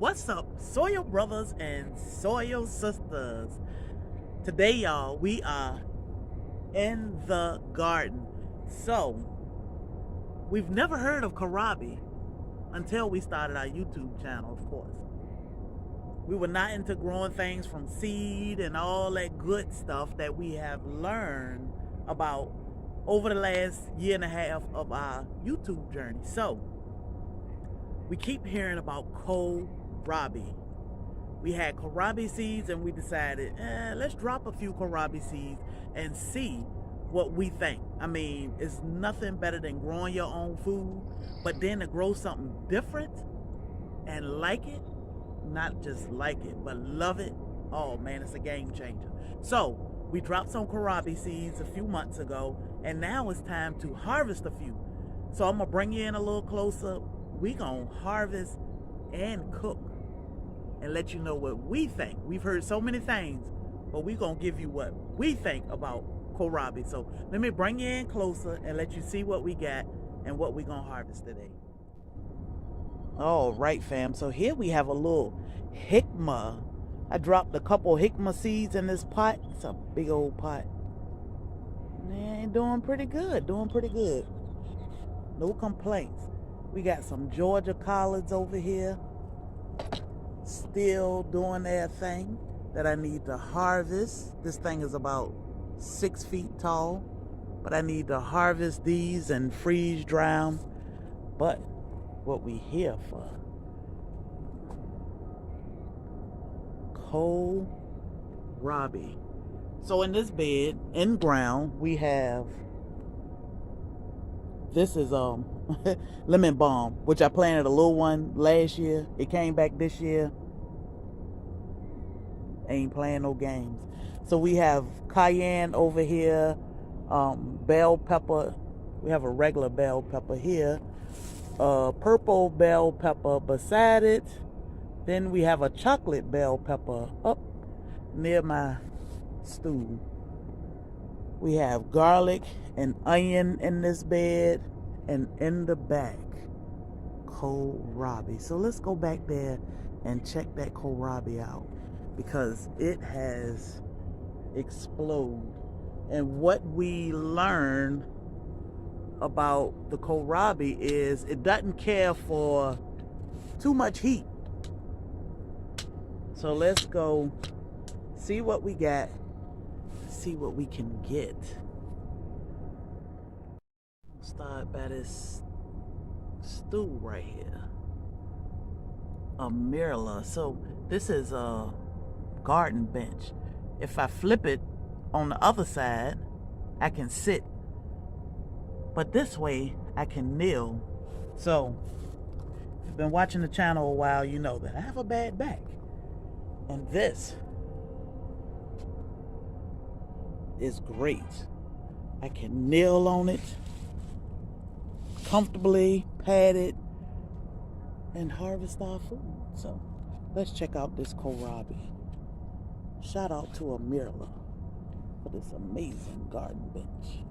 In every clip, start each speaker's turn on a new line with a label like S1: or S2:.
S1: What's up, soil brothers and soil sisters? Today, y'all, we are in the garden. So, we've never heard of Kolhrobi until we started our YouTube channel, of course. We were not into growing things from seed and all that good stuff that we have learned about over the last year and a half of our YouTube journey. So, we keep hearing about Kolhrobi. We had Kolhrobi seeds and we decided, let's drop a few Kolhrobi seeds and see what we think. I mean, it's nothing better than growing your own food, but then to grow something different and like it, not just like it, but love it. Oh man, it's a game changer. So we dropped some Kolhrobi seeds a few months ago, and now it's time to harvest a few. So I'm gonna bring you in a little closer. We gonna harvest and cook and let you know what we think. We've heard so many things, but we gonna give you what we think about Kolhrobi. So let me bring you in closer and let you see what we got and what we gonna harvest today. All right, fam. So here we have a little jicama. I dropped a couple jicama seeds in this pot. It's a big old pot. Man, doing pretty good. Doing pretty good. No complaints. We got some Georgia collards over here. Still doing their thing that I need to harvest. This thing is about 6 feet tall, but I need to harvest these and freeze dry them. But what we here for? Kolhrobi. So in this bed, in ground, we have, this is lemon balm, which I planted a little one last year. It came back this year. Ain't playing no games. So we have cayenne over here, bell pepper. We have a regular bell pepper here, purple bell pepper beside it. Then we have a chocolate bell pepper up near my stool. We have garlic and onion in this bed, and in the back, Kolhrobi. So let's go back there and check that Kolhrobi out, because it has exploded. And what we learned about the Kolhrobi is it doesn't care for too much heat. So let's go see what we got, see what we can get. Start by this stool right here, a mirror. So this is a garden bench. If I flip it on the other side, I can sit, but this way I can kneel. So if you've been watching the channel a while, you know that I have a bad back, and this is great. I can kneel on it comfortably, padded, and harvest our food. So let's check out this Kolhrobi. Shout out to Amirla for this amazing garden bench.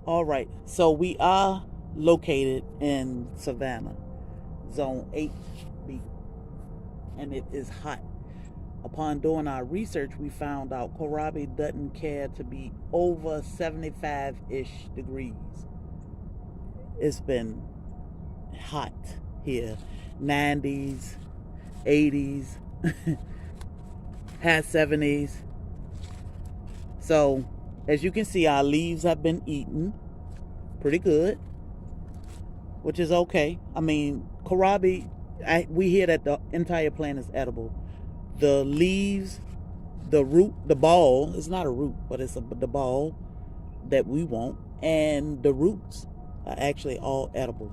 S1: All right, so we are located in Savannah, Zone 8B, and it is hot. Upon doing our research, we found out Kolhrobi doesn't care to be over 75-ish degrees. It's been hot here, 90s, 80s, high 70s. So as you can see, our leaves have been eaten pretty good, which is okay. I mean, Kolhrobi, we hear that the entire plant is edible. The leaves, the root, the ball, it's not a root, but it's the ball that we want, and the roots are actually all edible.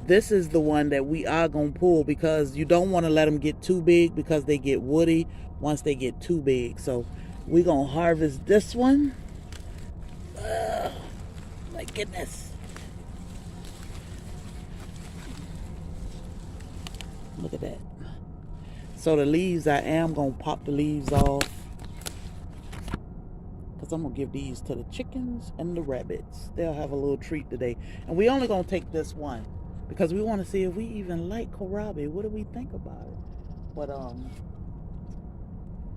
S1: This is the one that we are gonna pull, because you don't want to let them get too big, because they get woody once they get too big. So we're gonna harvest this one. My goodness. Look at that. So the leaves, I am gonna pop the leaves off, because I'm gonna give these to the chickens and the rabbits. They'll have a little treat today. And we only gonna take this one. because we want to see if we even like kohlrabi. What do we think about it? But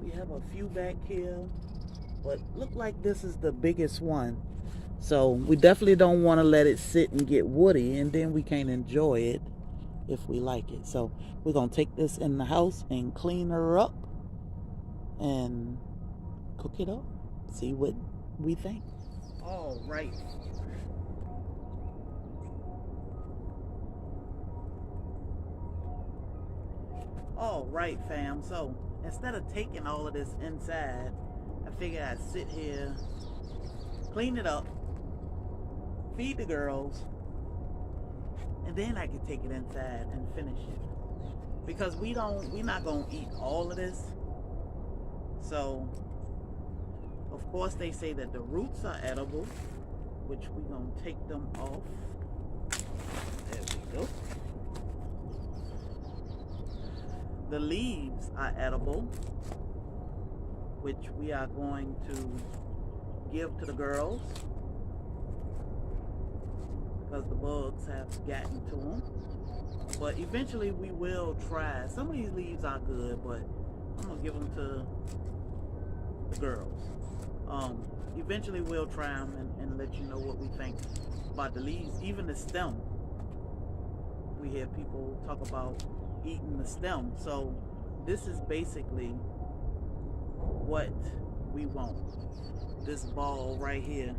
S1: we have a few back here, but look like this is the biggest one. So we definitely don't want to let it sit and get woody, and then we can't enjoy it if we like it. So we're gonna take this in the house and clean her up and cook it up, see what we think. All right. All right, fam. So instead of taking all of this inside, I figured I'd sit here, clean it up, feed the girls, and then I could take it inside and finish it. Because we're not gonna eat all of this. So of course they say that the roots are edible, which we're gonna take them off. There we go. The leaves are edible, which we are going to give to the girls because the bugs have gotten to them. But eventually we will try. Some of these leaves are good, but I'm gonna give them to the girls. Eventually we'll try them and let you know what we think about the leaves, even the stem. We hear people talk about eating the stem. So this is basically what we want. This ball right here,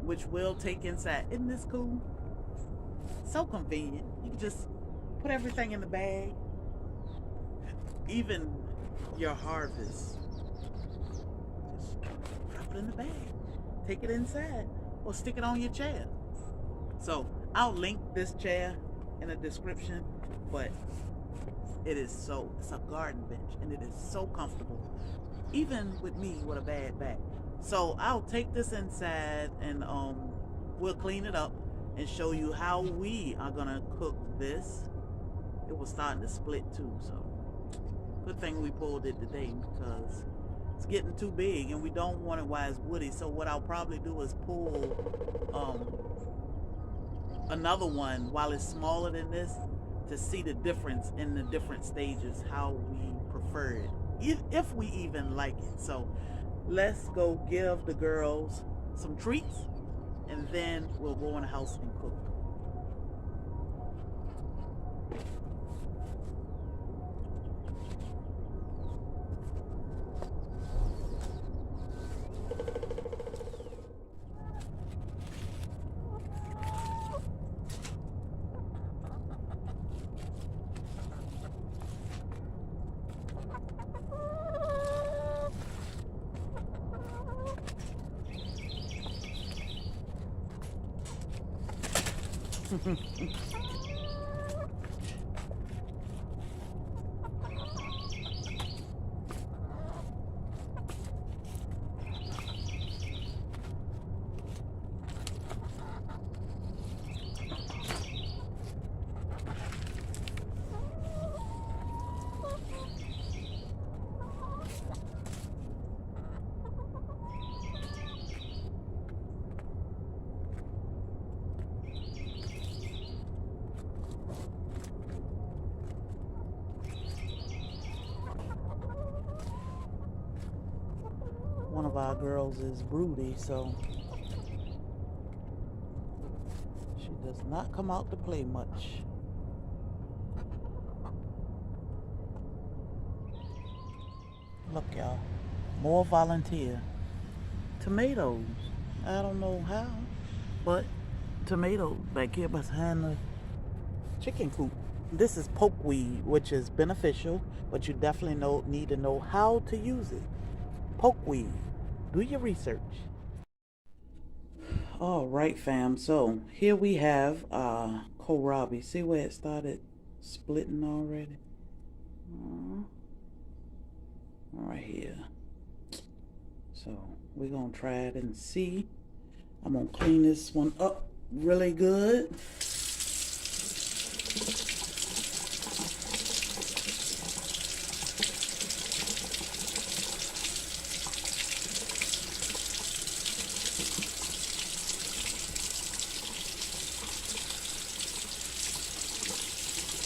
S1: which we'll take inside. Isn't this cool? So convenient. You can just put everything in the bag. Even your harvest. Just drop it in the bag. Take it inside or stick it on your chair. So I'll link this chair in the description, but it's a garden bench and it is so comfortable, even with me with a bad back. So I'll take this inside and we'll clean it up and show you how we are gonna cook this. It was starting to split too, so good thing we pulled it today because it's getting too big and we don't want it while it's woody. So what I'll probably do is pull another one while it's smaller than this to see the difference in the different stages, how we prefer it, if we even like it. So let's go give the girls some treats and then we'll go in the house and cook. One of our girls is broody, so she does not come out to play much. Look, y'all, more volunteer. Tomatoes. I don't know how, but tomatoes back here behind the chicken coop. This is pokeweed, which is beneficial, but you definitely need to know how to use it. Pokeweed. Do your research. All right, fam. So here we have kohlrabi. See where it started splitting already? Right here. So we're gonna try it and see. I'm gonna clean this one up really good.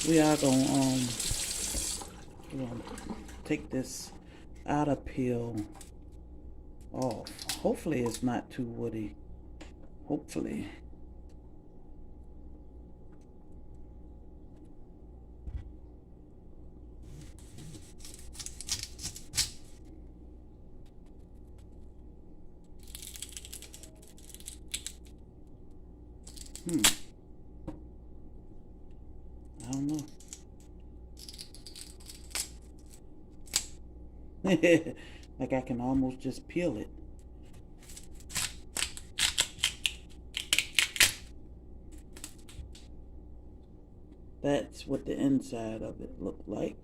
S2: We are gonna take this outer peel off. Hopefully it's not too woody. Hopefully. I don't know. Like I can almost just peel it. That's what the inside of it looked like.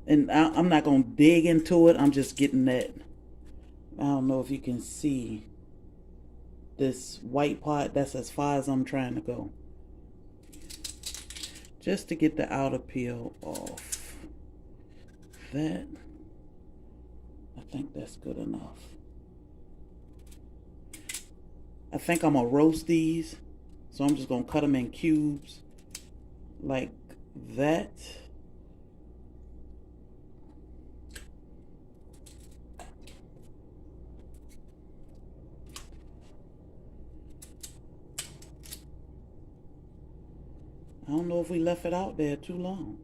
S2: And I'm not going to dig into it. I'm just getting that. I don't know if you can see this white part. That's as far as I'm trying to go. Just to get the outer peel off. That, I think that's good enough. I think I'm going to roast these. So I'm just going to cut them in cubes like that. I don't know if we left it out there too long.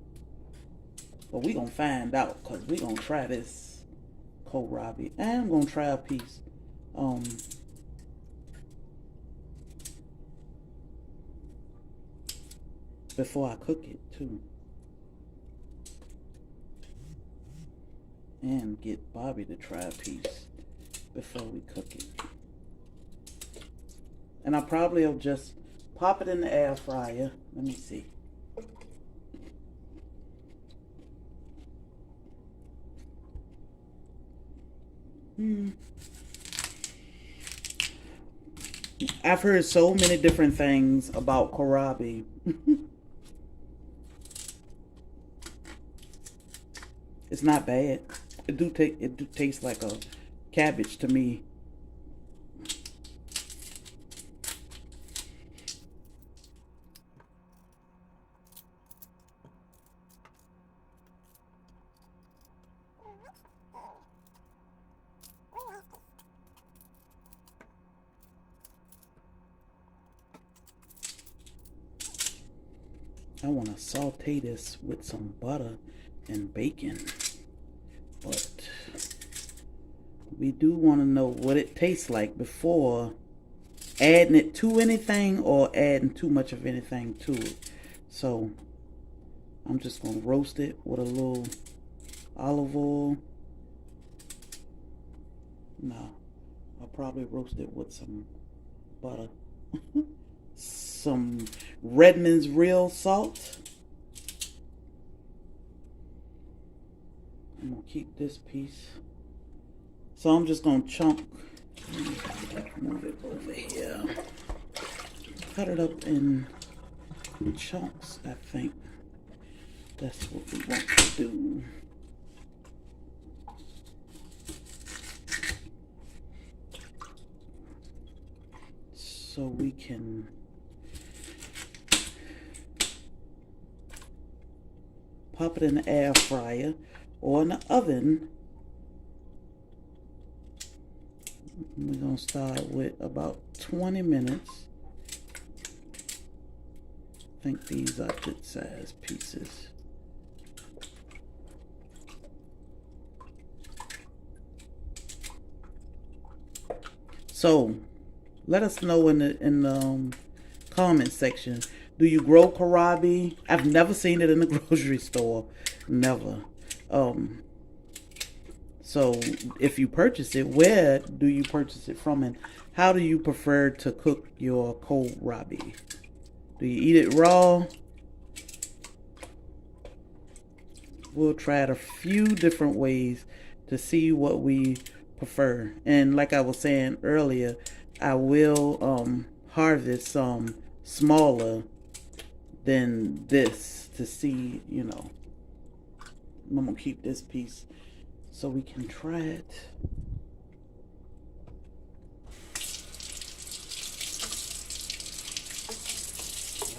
S2: But we're going to find out, because we're going to try this kohlrabi. And I'm going to try a piece. Before I cook it too. And get Bobby to try a piece before we cook it. And I probably will just pop it in the air fryer. Let me see. I've heard so many different things about kohlrabi. It's not bad. It do taste like a cabbage to me. I want to saute this with some butter and bacon, but we do want to know what it tastes like before adding it to anything or adding too much of anything to it. So I'm just going to roast it with a little olive oil. No, I'll probably roast it with some butter. Some Redmond's real salt. I'm gonna keep this piece. So I'm just gonna chunk. Move it over here. Cut it up in chunks, I think. That's what we want to do. So we can pop it in the air fryer or in the oven. We're going to start with about 20 minutes. I think these are good size pieces. So let us know in the comment section. Do you grow kohlrabi? I've never seen it in the grocery store. Never. So if you purchase it, where do you purchase it from, and how do you prefer to cook your kohlrabi? Do you eat it raw? We'll try it a few different ways to see what we prefer. And like I was saying earlier, I will harvest some smaller than this to see, you know, I'm gonna keep this piece so we can try it.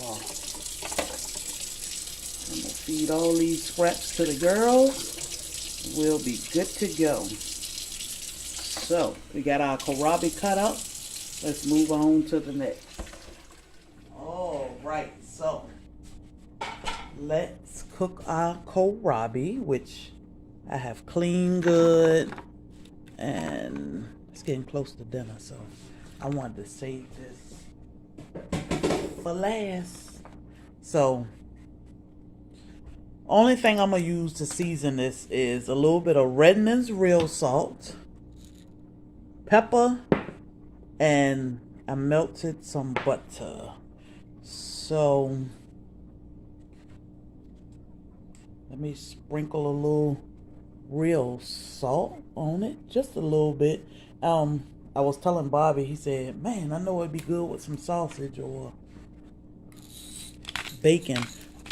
S2: Wow. I'm gonna feed all these scraps to the girls. We'll be good to go. So we got our kohlrabi cut up. Let's move on to the next. All right, so let's cook our kohlrabi, which I have cleaned good, and it's getting close to dinner, so I wanted to save this for last. So only thing I'm gonna use to season this is a little bit of Redmond's real salt, pepper, and I melted some butter. So let me sprinkle a little real salt on it, just a little bit. I was telling Bobby, he said, man, I know it'd be good with some sausage or bacon.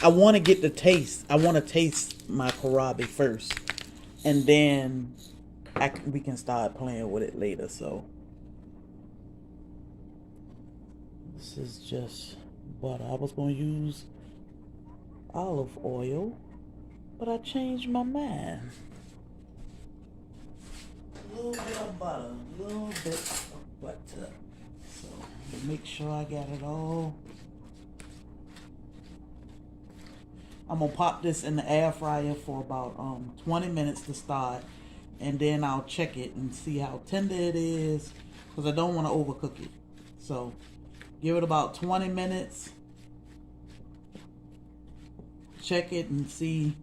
S2: I want to get the taste. I want to taste my kohlrabi first, and then we can start playing with it later. So this is just butter. I was going to use olive oil, but I changed my mind. A little bit of butter, a little bit of butter. So make sure I got it all. I'm gonna pop this in the air fryer for about 20 minutes to start, and then I'll check it and see how tender it is, because I don't want to overcook it. So give it about 20 minutes, check it and see.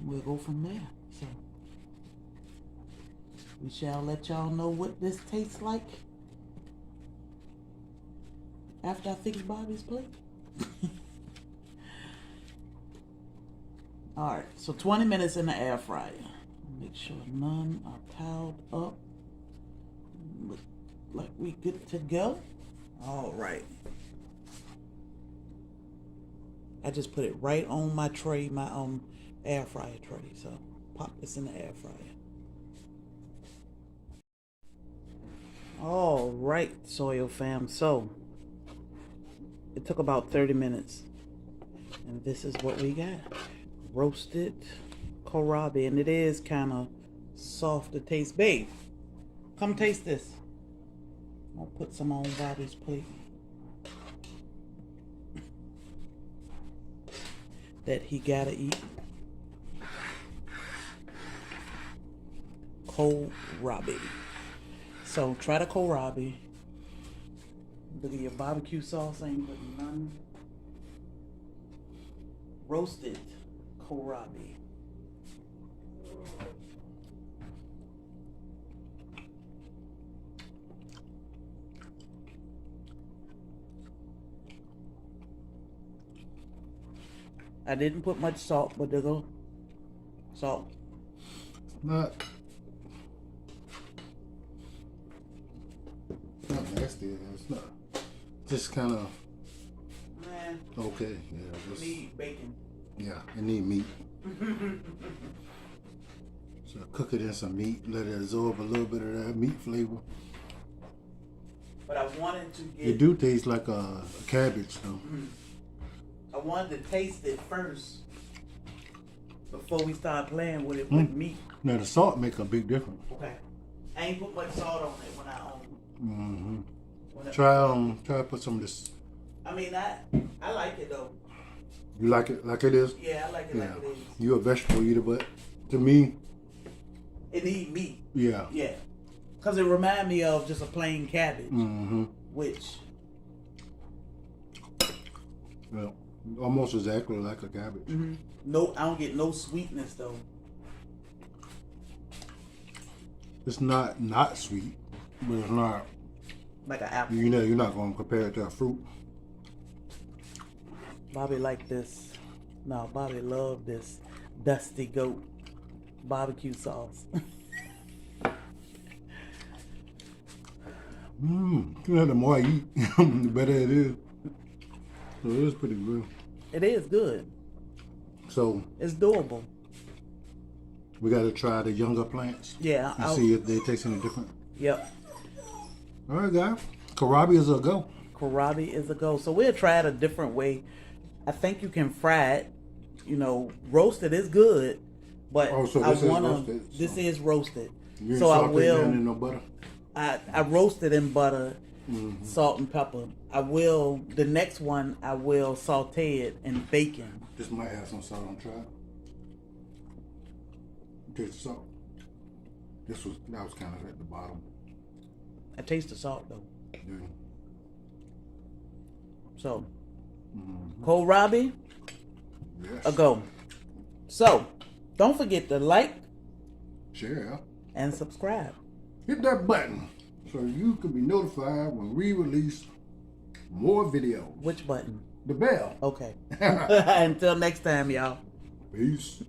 S2: We'll go from there. So we shall let y'all know what this tastes like after I fix Bobby's plate. Alright, so 20 minutes in the air fryer. Make sure none are piled up. Look like we good to go. Alright. I just put it right on my tray, my air fryer tray. So pop this in the air fryer. Alright, Soil Fam. So it took about 30 minutes. And this is what we got. Roasted kohlrabi, and it is kind of soft to taste. Babe, come taste this. I'll put some on Bobby's plate that he gotta eat. Kohlrabi. So try the kohlrabi. Look at your barbecue sauce, ain't putting none. Roasted kohlrabi. I didn't put much salt, but there go salt.
S3: Not nasty. It's not. Just kind of okay. Yeah. Just,
S1: Need bacon.
S3: yeah, it need meat. So cook it in some meat. Let it absorb a little bit of that meat flavor.
S1: But I wanted to get.
S3: It do taste like a cabbage though.
S1: I wanted to taste it first before we start playing with it with meat.
S3: Now the salt make a big difference.
S1: Okay. I ain't put much salt on it when I
S3: Try to put some of this.
S1: I mean, I like it though.
S3: You like it like it is?
S1: Yeah, I like it like it is.
S3: You're a vegetable eater, but to me,
S1: It need meat.
S3: yeah.
S1: Yeah. Because it remind me of just a plain cabbage. Which.
S3: Well, almost exactly like a cabbage.
S1: No, I don't get no sweetness though.
S3: It's not sweet, but it's not.
S1: Like an apple.
S3: You know, you're not going to compare it to a fruit.
S1: Bobby like this. No, Bobby love this dusty goat barbecue sauce.
S3: The more I eat, the better it is. So it is pretty good.
S1: It is good.
S3: So
S1: It's doable.
S3: We got to try the younger plants.
S1: Yeah.
S3: And see if they taste any different.
S1: Yep.
S3: All right, guys. Kohlrabi is a go.
S1: Kohlrabi is a go. So we'll try it a different way. I think you can fry it. You know, roasted is good, but
S3: so
S1: I
S3: this is
S1: wanna.
S3: roasted, so-
S1: This is roasted.
S3: You
S1: So I
S3: saute
S1: will.
S3: that in no butter.
S1: I roast it in butter,
S3: Mm-hmm.
S1: salt and pepper. I will. The next one I will saute it in bacon.
S3: This might have some salt on try. Taste the salt. That was kind of at the bottom.
S1: I taste the salt though.
S3: Yeah.
S1: So,
S3: Mm-hmm.
S1: Kohlrabi,
S3: Yes.
S1: a go. So, don't forget to like
S3: Share.
S1: and subscribe.
S3: Hit that button so you can be notified when we release more videos.
S1: Which button?
S3: The bell.
S1: Okay. Until next time, y'all.
S3: Peace.